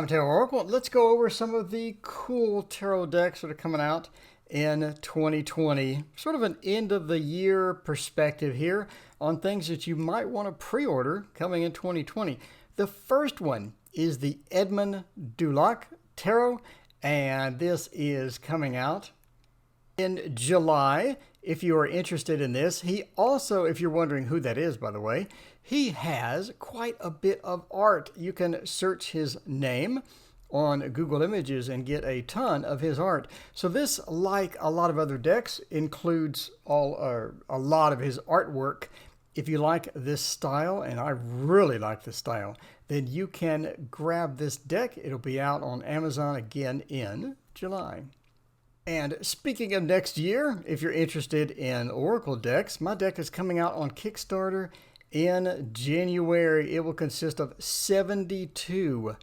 Tarot Oracle. Let's go over some of the cool tarot decks that are coming out in 2020. Sort of an end of the year perspective here on things that you might want to pre-order coming in 2020. The first one is the Edmund Dulac Tarot, and this is coming out in July. If you are interested in this, he also, if you're wondering who that is, by the way, he has quite a bit of art. You can search his name on Google Images and get a ton of his art. So this, like a lot of other decks, includes a lot of his artwork. If you like this style, and I really like this style, then you can grab this deck. It'll be out on Amazon again in July. And speaking of next year, if you're interested in Oracle decks, my deck is coming out on Kickstarter in January. It will consist of 72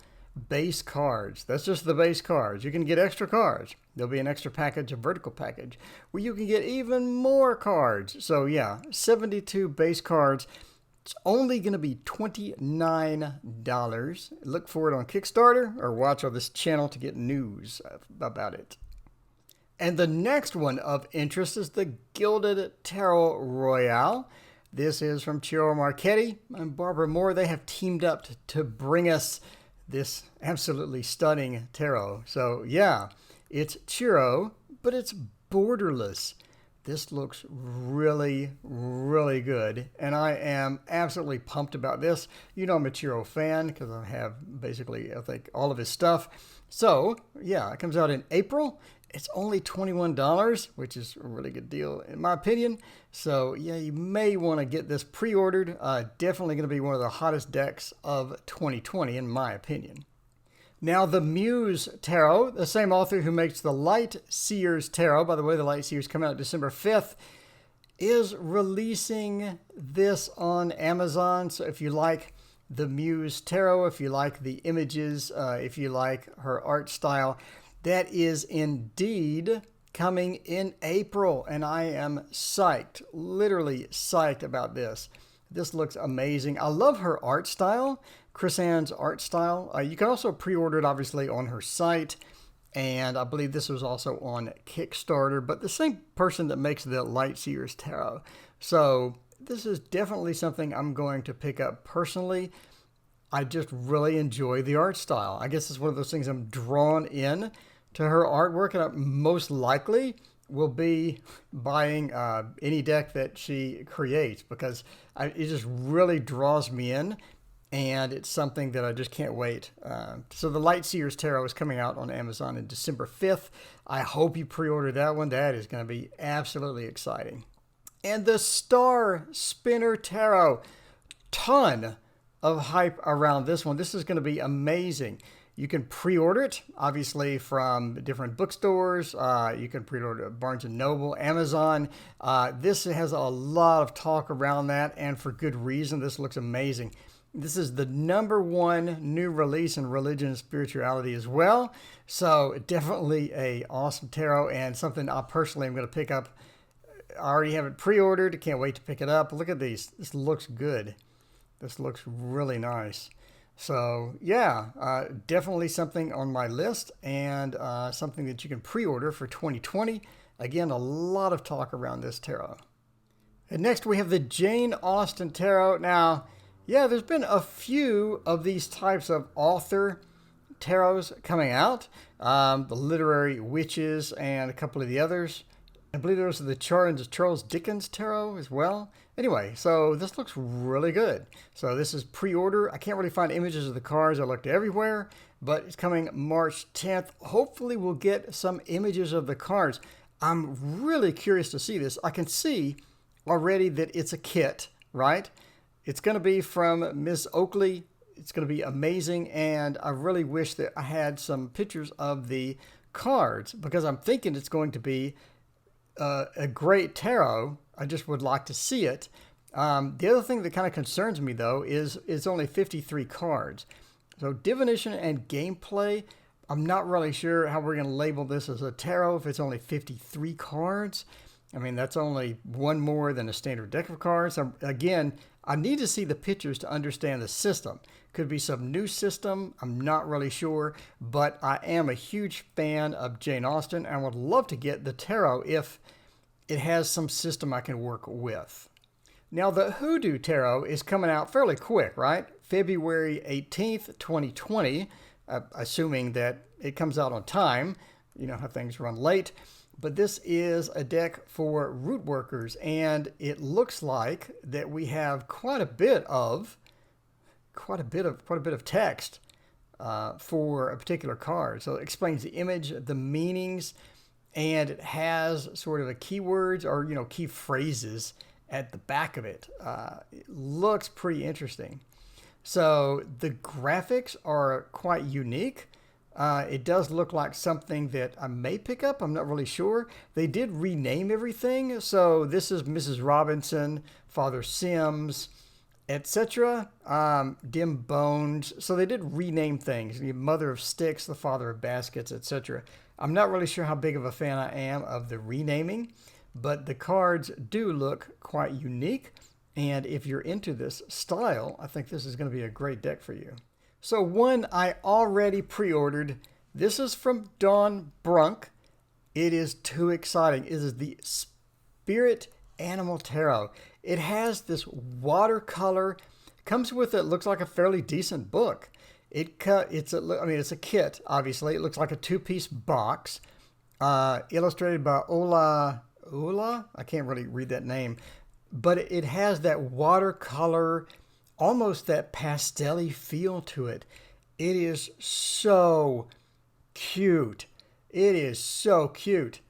base cards. That's just the base cards. You can get extra cards. There'll be an extra package, a vertical package, where you can get even more cards. So yeah, 72 base cards. It's only going to be $29. Look for it on Kickstarter or watch on this channel to get news about it. And the next one of interest is the Gilded Tarot Royale. This is from Ciro Marchetti and Barbara Moore. They have teamed up to bring us this absolutely stunning tarot. So yeah, it's Ciro, but it's borderless. This looks really, really good, and I am absolutely pumped about this. You know I'm a Ciro fan because I have basically, I think, all of his stuff. So yeah, it comes out in April. It's only $21, which is a really good deal in my opinion. So yeah, you may want to get this pre-ordered. Definitely going to be one of the hottest decks of 2020 in my opinion. Now the Muse Tarot, the same author who makes the Light Seers Tarot, by the way, the Light Seers come out December 5th, is releasing this on Amazon. So if you like the Muse Tarot, if you like the images, if you like her art style, that is indeed coming in April, and I am psyched, literally psyched about this. This looks amazing. I love her art style, Chris Ann's art style. You can also pre-order it, obviously, on her site, and I believe this was also on Kickstarter, but the same person that makes the Light Seers Tarot. So this is definitely something I'm going to pick up personally. I just really enjoy the art style. I guess it's one of those things I'm drawn in to her artwork, and I most likely will be buying any deck that she creates because it just really draws me in, and it's something that I just can't wait. So the Light Seers Tarot is coming out on Amazon on December 5th. I hope you pre-order that one. That is going to be absolutely exciting. And the Star Spinner Tarot, ton of hype around this one. This is going to be amazing. You can pre-order it, obviously, from different bookstores. You can pre-order at Barnes & Noble, Amazon. This has a lot of talk around that, and for good reason. This looks amazing. This is the #1 new release in religion and spirituality as well. So definitely a awesome tarot and something I personally am going to pick up. I already have it pre-ordered. Can't wait to pick it up. Look at these. This looks good. This looks really nice. So yeah, definitely something on my list, and something that you can pre-order for 2020. Again, a lot of talk around this tarot. And next we have the Jane Austen Tarot. Now, yeah, there's been a few of these types of author tarots coming out. The Literary Witches and a couple of the others. I believe there was the Charles Dickens Tarot as well. Anyway, so this looks really good. So this is pre-order. I can't really find images of the cards. I looked everywhere, but it's coming March 10th. Hopefully we'll get some images of the cards. I'm really curious to see this. I can see already that it's a kit, right? It's going to be from Miss Oakley. It's going to be amazing, and I really wish that I had some pictures of the cards because I'm thinking it's going to be a great tarot. I just would like to see it. The other thing that kind of concerns me, though, is it's only 53 cards. So divination and gameplay, I'm not really sure how we're going to label this as a tarot if it's only 53 cards. I mean, that's only one more than a standard deck of cards. Again, I need to see the pictures to understand the system Could be some new system. I'm not really sure, but I am a huge fan of Jane Austen and would love to get the tarot if it has some system I can work with. Now, the Hoodoo Tarot is coming out fairly quick, right? February 18th, 2020, assuming that it comes out on time. You know how things run late. But this is a deck for root workers, and it looks like that we have quite a bit of text for a particular card. So it explains the image, the meanings, and it has sort of a keywords or key phrases at the back of it. It looks pretty interesting. So the graphics are quite unique. It does look like something that I may pick up. I'm not really sure. They did rename everything. So this is Mrs. Robinson, Father Sims, etc. Dim Bones. So they did rename things. The Mother of Sticks, the Father of Baskets, etc. I'm not really sure how big of a fan I am of the renaming, but the cards do look quite unique. And if you're into this style, I think this is going to be a great deck for you. So one I already pre-ordered. This is from Dawn Brunk. It is too exciting. It is the Spirit Animal Tarot. It has this watercolor. Comes with it. Looks like a fairly decent book. It's a kit. Obviously, it looks like a two-piece box, illustrated by Ola. I can't really read that name, but it has that watercolor, almost that pastel-y feel to it. It is so cute. It is so cute.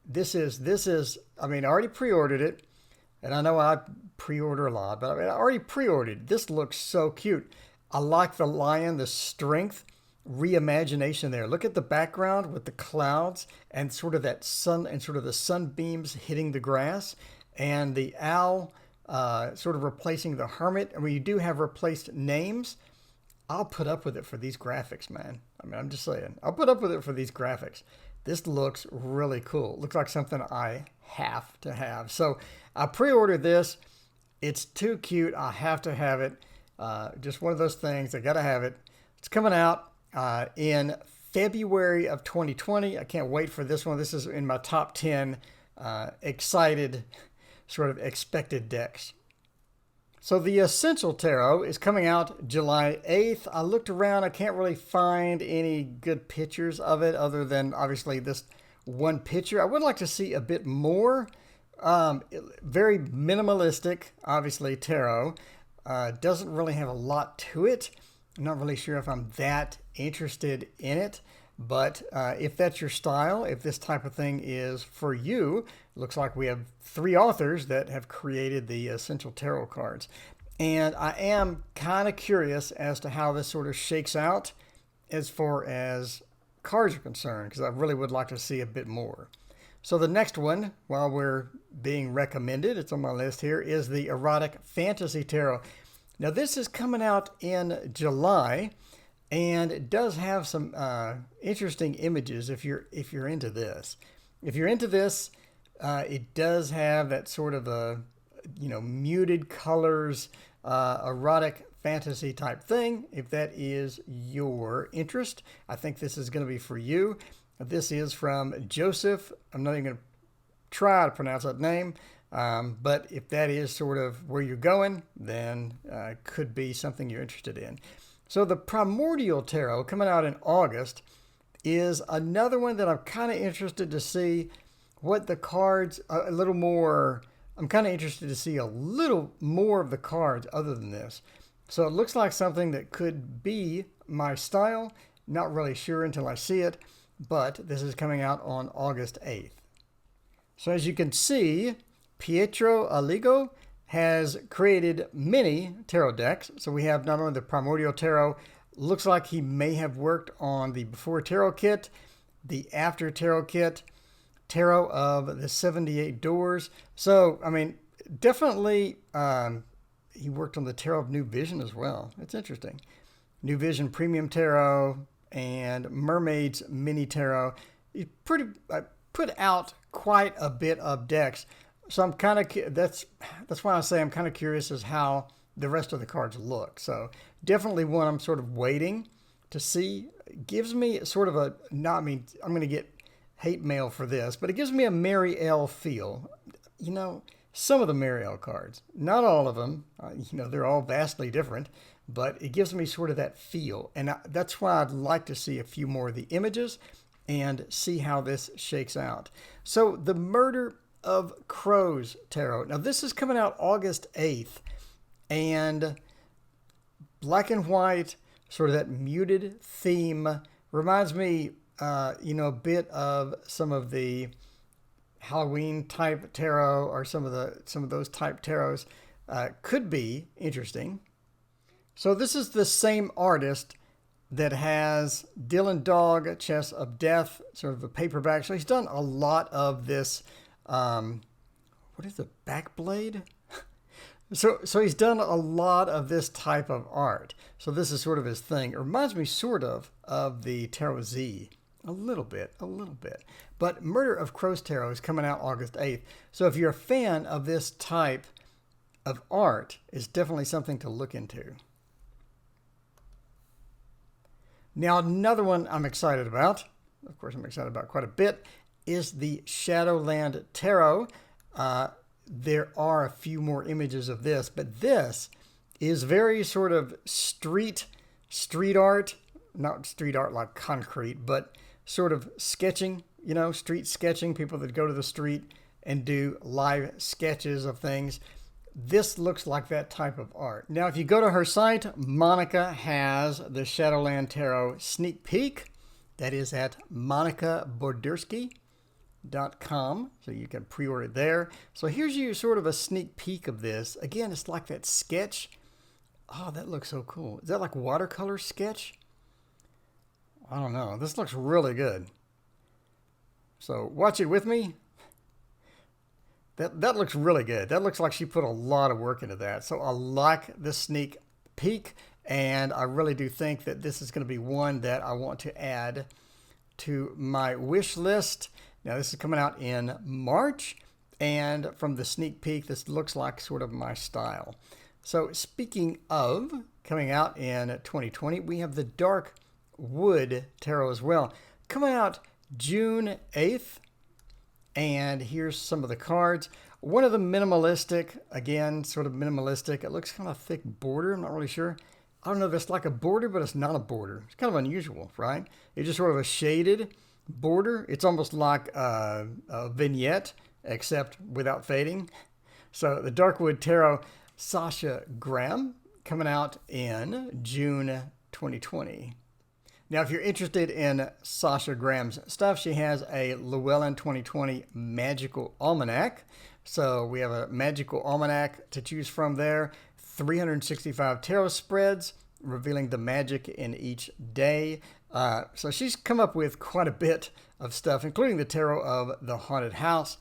This is, I already pre-ordered it, and I know I pre-order a lot, but I already pre-ordered. This looks so cute. I like the lion, the strength, reimagination there. Look at the background with the clouds and sort of that sun and sort of the sunbeams hitting the grass, and the owl sort of replacing the hermit. And when you do have replaced names, I'll put up with it for these graphics, man. I'm just saying, I'll put up with it for these graphics. This looks really cool. Looks like something I have to have. So I pre-ordered this. It's too cute. I have to have it. Just one of those things. I got to have it. It's coming out in February of 2020. I can't wait for this one. This is in my top 10 excited, sort of expected decks. So the Essential Tarot is coming out July 8th. I looked around. I can't really find any good pictures of it other than obviously this one picture. I would like to see a bit more. Very minimalistic, obviously, tarot. Doesn't really have a lot to it. I'm not really sure if I'm that interested in it. But if that's your style, if this type of thing is for you, looks like we have 3 authors that have created the Essential Tarot cards. And I am kind of curious as to how this sort of shakes out as far as cards are concerned, because I really would like to see a bit more. So the next one, while we're being recommended, it's on my list here, is the Erotic Fantasy Tarot. Now this is coming out in July. And it does have some interesting images if you're into this. If you're into this, it does have that sort of a muted colors, erotic fantasy type thing. If that is your interest, I think this is going to be for you. This is from Joseph. I'm not even going to try to pronounce that name. But if that is sort of where you're going, then it could be something you're interested in. So the Primordial Tarot, coming out in August, is another one that I'm kind of interested to see what the cards, a little more, I'm kind of interested to see a little more of the cards other than this. So it looks like something that could be my style. Not really sure until I see it, but this is coming out on August 8th. So as you can see, Pietro Aligo has created many tarot decks. So we have not only the Primordial Tarot, looks like he may have worked on the Before Tarot kit, the After Tarot kit, Tarot of the 78 Doors. So, definitely he worked on the Tarot of New Vision as well. It's interesting. New Vision Premium Tarot and Mermaids Mini Tarot. He put out quite a bit of decks. So I'm kind of, that's why I say I'm kind of curious as how the rest of the cards look. So definitely one I'm sort of waiting to see. It gives me sort of a, not, I mean, I'm going to get hate mail for this, but it gives me a Mary L feel. You know, some of the Mary L cards, not all of them, you know, they're all vastly different, but it gives me sort of that feel. And that's why I'd like to see a few more of the images and see how this shakes out. So the Murder of Crows Tarot. Now this is coming out August 8th, and black and white, sort of that muted theme, reminds me, you know, a bit of some of the Halloween type tarot, or some of those type tarots. Could be interesting. So this is the same artist that has Dylan Dog, Chess of Death, sort of a paperback. So he's done a lot of this. What is the Backblade? So he's done a lot of this type of art. So this is sort of his thing. It reminds me sort of the Tarot Z. A little bit. But Murder of Crows Tarot is coming out August 8th. So if you're a fan of this type of art, it's definitely something to look into. Now, another one I'm excited about, of course I'm excited about quite a bit, is the Shadowland Tarot. There are a few more images of this, but this is very sort of street art, not street art like concrete, but sort of sketching, you know, street sketching, people that go to the street and do live sketches of things. This looks like that type of art. Now, if you go to her site, Monica has the Shadowland Tarot sneak peek. That is at monicabordersky.com. So you can pre-order it there. So here's you sort of a sneak peek of this. Again, it's like that sketch. Oh, that looks so cool. Is that like watercolor sketch? I don't know. This looks really good. So watch it with me. That looks really good. That looks like she put a lot of work into that. So I like the sneak peek, and I really do think that this is going to be one that I want to add to my wish list. Now this is coming out in March, and from the sneak peek, this looks like sort of my style. So speaking of coming out in 2020, we have the Dark Wood Tarot as well, coming out June 8th. And here's some of the cards. One of them minimalistic, again, sort of minimalistic. It looks kind of thick border. I'm not really sure. I don't know if it's like a border, but it's not a border. It's kind of unusual, right? It's just sort of a shaded border. It's almost like a vignette, except without fading. So the Darkwood Tarot, Sasha Graham, coming out in June 2020. Now, if you're interested in Sasha Graham's stuff, she has a Llewellyn 2020 Magical Almanac. So we have a Magical Almanac to choose from there. 365 tarot spreads, revealing the magic in each day. So she's come up with quite a bit of stuff, including the Tarot of the Haunted House,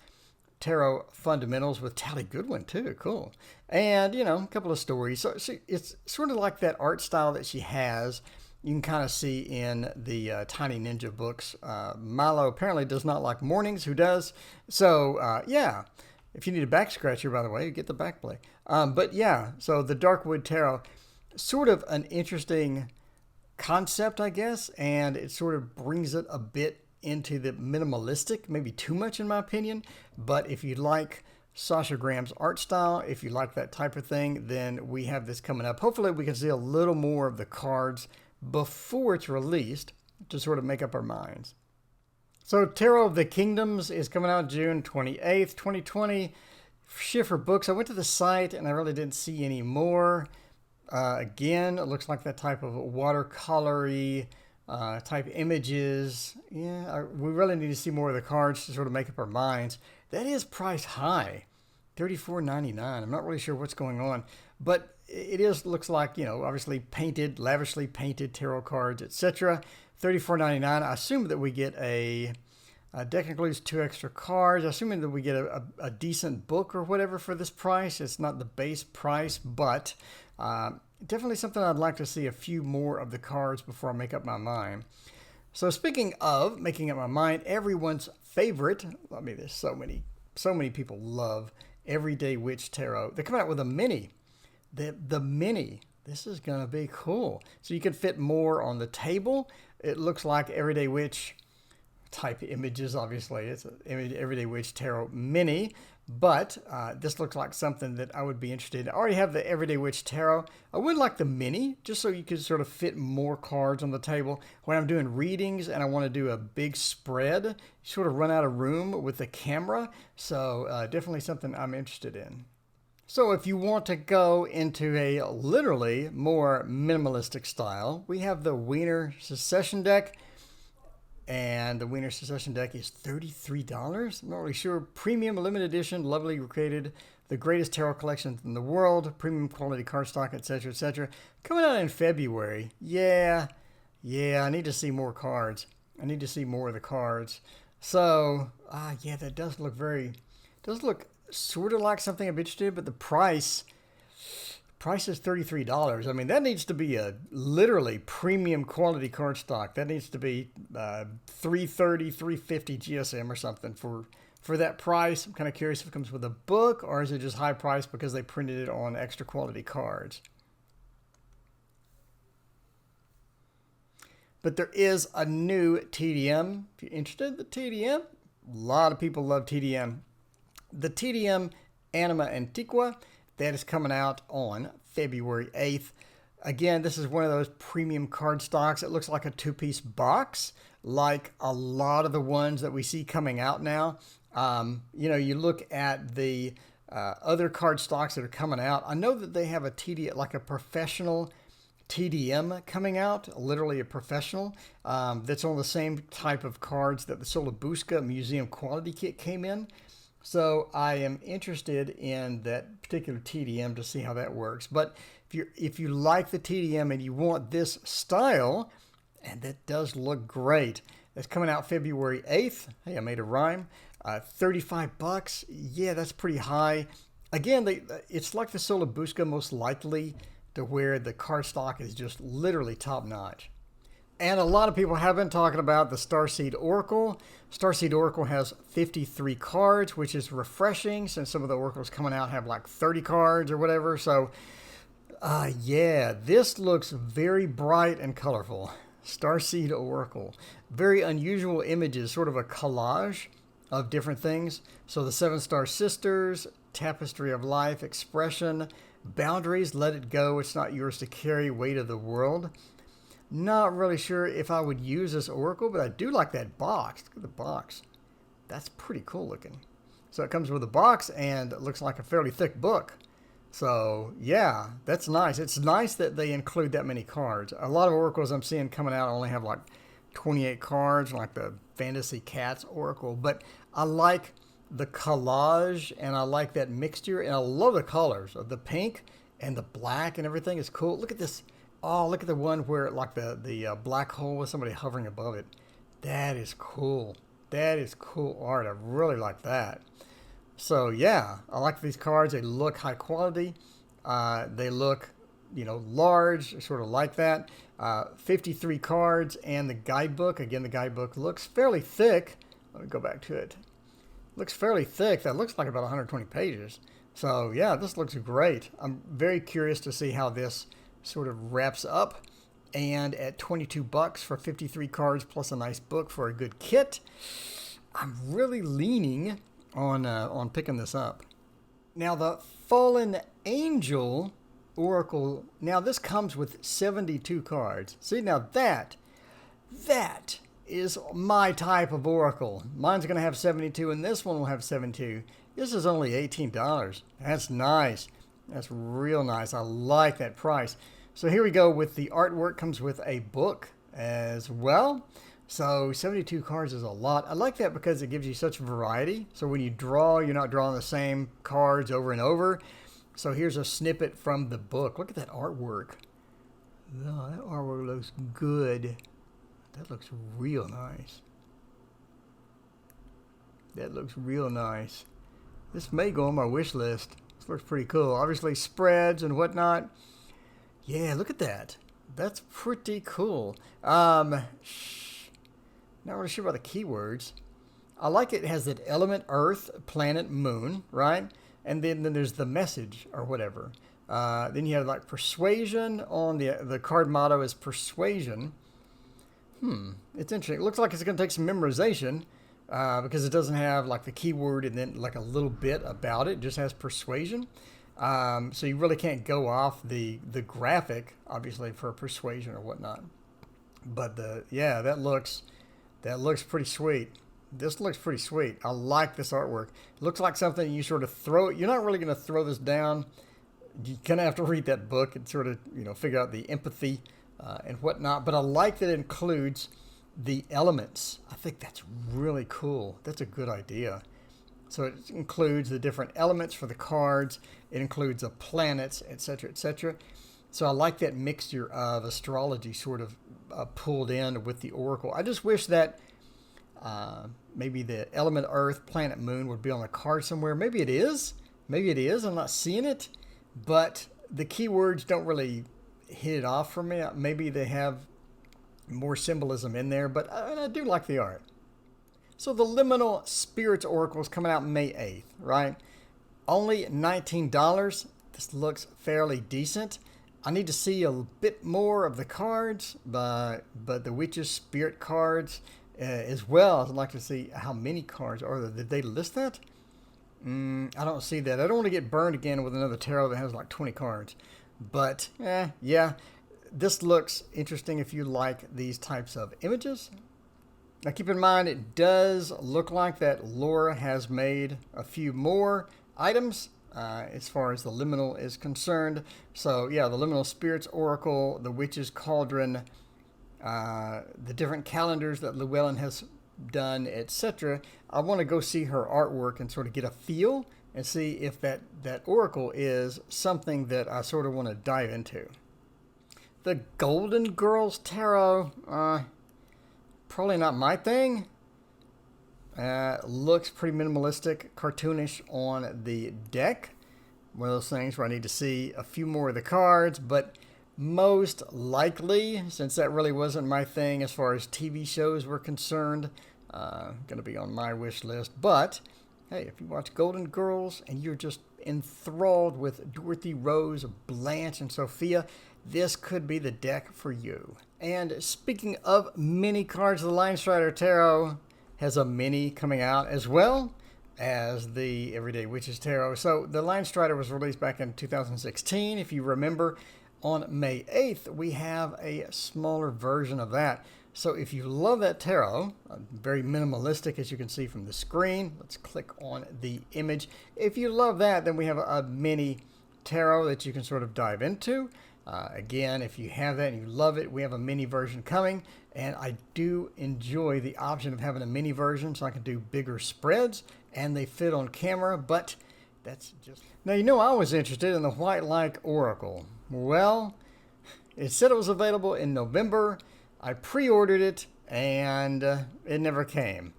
Tarot Fundamentals with Tally Goodwin too. Cool. And, you know, a couple of stories. So it's sort of like that art style that she has. You can kind of see in the Tiny Ninja books. Milo apparently does not like mornings. Who does? So, yeah. If you need a back scratcher, by the way, you get the back play. But yeah, so the Darkwood Tarot, sort of an interesting concept, I guess. And it sort of brings it a bit into the minimalistic, maybe too much in my opinion. But if you like Sasha Graham's art style, if you like that type of thing, then we have this coming up. Hopefully we can see a little more of the cards before it's released to sort of make up our minds. So Tarot of the Kingdoms is coming out June 28th, 2020. Schiffer Books. I went to the site and I really didn't see any more. Again, it looks like that type of watercolory type images. Yeah, we really need to see more of the cards to sort of make up our minds. That is priced high, $34.99. I'm not really sure what's going on, but it looks like, you know, obviously painted, lavishly painted tarot cards, etc. $34.99. I assume that we get a deck includes 2 extra cards. Assuming that we get a decent book or whatever for this price. It's not the base price, but definitely something I'd like to see a few more of the cards before I make up my mind. So speaking of making up my mind, everyone's favorite, I mean, there's so many people love Everyday Witch Tarot. They're coming out with a mini The mini. This is going to be cool. So you can fit more on the table. It looks like Everyday Witch type images, obviously. It's an Everyday Witch Tarot Mini. But this looks like something that I would be interested in. I already have the Everyday Witch Tarot. I would like the mini, just so you could sort of fit more cards on the table. When I'm doing readings and I want to do a big spread, you sort of run out of room with the camera. So definitely something I'm interested in. So if you want to go into a literally more minimalistic style, we have the Wiener Secession deck. And the Wiener Secession deck is $33. I'm not really sure. Premium limited edition, lovely created, the greatest tarot collection in the world, premium quality cardstock, etc., etc. Coming out in February. Yeah, I need to see more cards. I need to see more of the cards. So, yeah, that does look sort of like something I'm interested in, but the price is $33. I mean, that needs to be a literally premium quality cardstock. That needs to be $330, $350 GSM or something for that price. I'm kind of curious if it comes with a book or is it just high price because they printed it on extra quality cards. But there is a new TDM. If you're interested in the TDM, a lot of people love TDM. The TDM Anima Antiqua, that is coming out on February 8th. Again, this is one of those premium card stocks. It looks like a two-piece box, like a lot of the ones that we see coming out now. You look at the other card stocks that are coming out. I know that they have a TDM, like a professional TDM coming out, literally a professional, that's on the same type of cards that the Solabuska Museum Quality Kit came in. So I am interested in that particular TDM to see how that works. But if you like the TDM and you want this style, and that does look great, it's coming out February 8th. Hey, I made a rhyme. $35. Yeah, that's pretty high. Again, it's like the Solabuska most likely, to where the cardstock is just literally top notch. And a lot of people have been talking about the Starseed Oracle. Starseed Oracle has 53 cards, which is refreshing since some of the Oracles coming out have like 30 cards or whatever. So, yeah, this looks very bright and colorful. Starseed Oracle. Very unusual images, sort of a collage of different things. So the Seven Star Sisters, Tapestry of Life, Expression, Boundaries, Let It Go, It's Not Yours to Carry, Weight of the World. Not really sure if I would use this Oracle, but I do like that box. Look at the box. That's pretty cool looking. So it comes with a box and it looks like a fairly thick book. So yeah, that's nice. It's nice that they include that many cards. A lot of Oracles I'm seeing coming out only have like 28 cards, like the Fantasy Cats Oracle. But I like the collage and I like that mixture and I love the colors of the pink and the black and everything is cool. Look at this. Oh, look at the one where like the black hole with somebody hovering above it. That is cool. That is cool art. I really like that. So yeah, I like these cards. They look high quality. They look, large. I sort of like that. 53 cards and the guidebook. Again, the guidebook looks fairly thick. Let me go back to it. Looks fairly thick. That looks like about 120 pages. So yeah, this looks great. I'm very curious to see how this sort of wraps up. And at $22 for 53 cards plus a nice book for a good kit, I'm really leaning on picking this up. Now the Fallen Angel Oracle. Now this comes with 72 cards. See, now that is my type of Oracle. Mine's going to have 72 and this one will have 72. This is only $18. That's nice. That's real nice. I like that price. So here we go with the artwork. Comes with a book as well. So 72 cards is a lot. I like that because it gives you such variety. So when you draw, you're not drawing the same cards over and over. So here's a snippet from the book. Look at that artwork. Oh, that artwork looks good. That looks real nice. That looks real nice. This may go on my wish list. This looks pretty cool. Obviously spreads and whatnot. Yeah, look at that. That's pretty cool. Not really sure about the keywords. I like it. It has that element, earth, planet, moon, right? And then there's the message or whatever. Then you have like persuasion on the card motto is persuasion. It's interesting. It looks like it's going to take some memorization because it doesn't have like the keyword and then like a little bit about it. It just has persuasion. So you really can't go off the graphic, obviously, for persuasion or whatnot. But that looks pretty sweet. This looks pretty sweet. I like this artwork. It looks like something you sort of throw. You're not really going to throw this down. You kind of have to read that book and sort of figure out the empathy and whatnot. But I like that it includes the elements. I think that's really cool. That's a good idea. So it includes the different elements for the cards. It includes the planets, etc., etc. So I like that mixture of astrology sort of pulled in with the oracle. I just wish that maybe the element Earth, planet Moon would be on a card somewhere. Maybe it is. Maybe it is. I'm not seeing it. But the keywords don't really hit it off for me. Maybe they have more symbolism in there, but I do like the art. So the Liminal Spirits Oracle is coming out May 8th, right? Only $19. This looks fairly decent. I need to see a bit more of the cards, but the Witch's Spirit cards as well. I'd like to see how many cards are there. Did they list that? I don't see that. I don't want to get burned again with another tarot that has like 20 cards. But, yeah, this looks interesting if you like these types of images. Now keep in mind, it does look like that Laura has made a few more items as far as the Liminal is concerned. So yeah, the Liminal Spirits Oracle, the Witch's Cauldron, the different calendars that Llewellyn has done, etc. I want to go see her artwork and sort of get a feel and see if that oracle is something that I sort of want to dive into. The Golden Girls Tarot, probably not my thing. Looks pretty minimalistic, cartoonish on the deck. One of those things where I need to see a few more of the cards, but most likely, since that really wasn't my thing as far as TV shows were concerned, going to be on my wish list. But hey, if you watch Golden Girls and you're just enthralled with Dorothy, Rose, Blanche, and Sophia, this could be the deck for you. And speaking of mini cards, the Line Strider Tarot has a mini coming out as well as the Everyday Witches Tarot. So the Line Strider was released back in 2016. If you remember, on May 8th, we have a smaller version of that. So if you love that tarot, very minimalistic as you can see from the screen. Let's click on the image. If you love that, then we have a mini tarot that you can sort of dive into. Again, if you have that and you love it, we have a mini version coming. And I do enjoy the option of having a mini version so I can do bigger spreads and they fit on camera, but that's just... Now, I was interested in the White Like Oracle. Well, it said it was available in November. I pre-ordered it and it never came.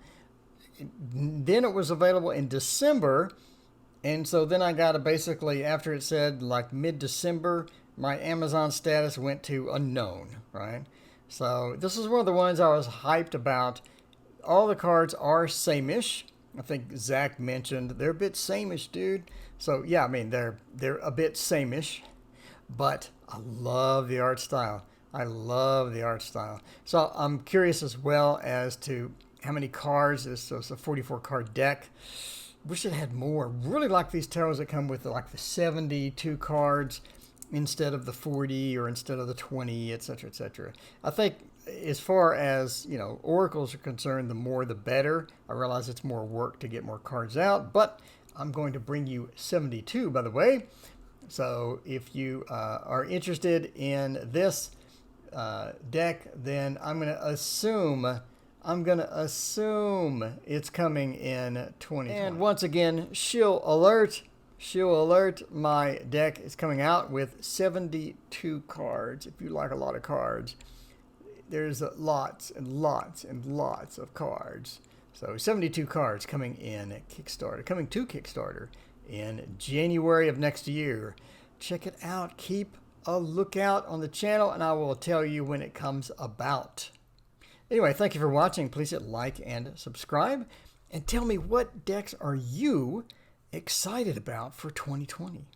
Then it was available in December. And so then I got basically, after it said like mid-December, my Amazon status went to unknown, right? So this is one of the ones I was hyped about. All the cards are same-ish. I think Zach mentioned they're a bit same-ish, dude. So yeah, I mean, they're a bit same-ish, but I love the art style. I love the art style. So I'm curious as well as to how many cards. So it's a 44 card deck. Wish it had more. Really like these tarots that come with like the 72 cards instead of the 40 or instead of the 20, etc., etc. I think as far as, oracles are concerned, the more the better. I realize it's more work to get more cards out, but I'm going to bring you 72, by the way. So if you are interested in this deck, then I'm going to assume it's coming in 2020. And once again, shill alert, my deck is coming out with 72 cards. If you like a lot of cards, there's lots and lots and lots of cards. So 72 cards coming to Kickstarter in January of next year. Check it out. Keep a lookout on the channel, and I will tell you when it comes about. Anyway, thank you for watching. Please hit like and subscribe, and tell me, what decks are you excited about for 2020?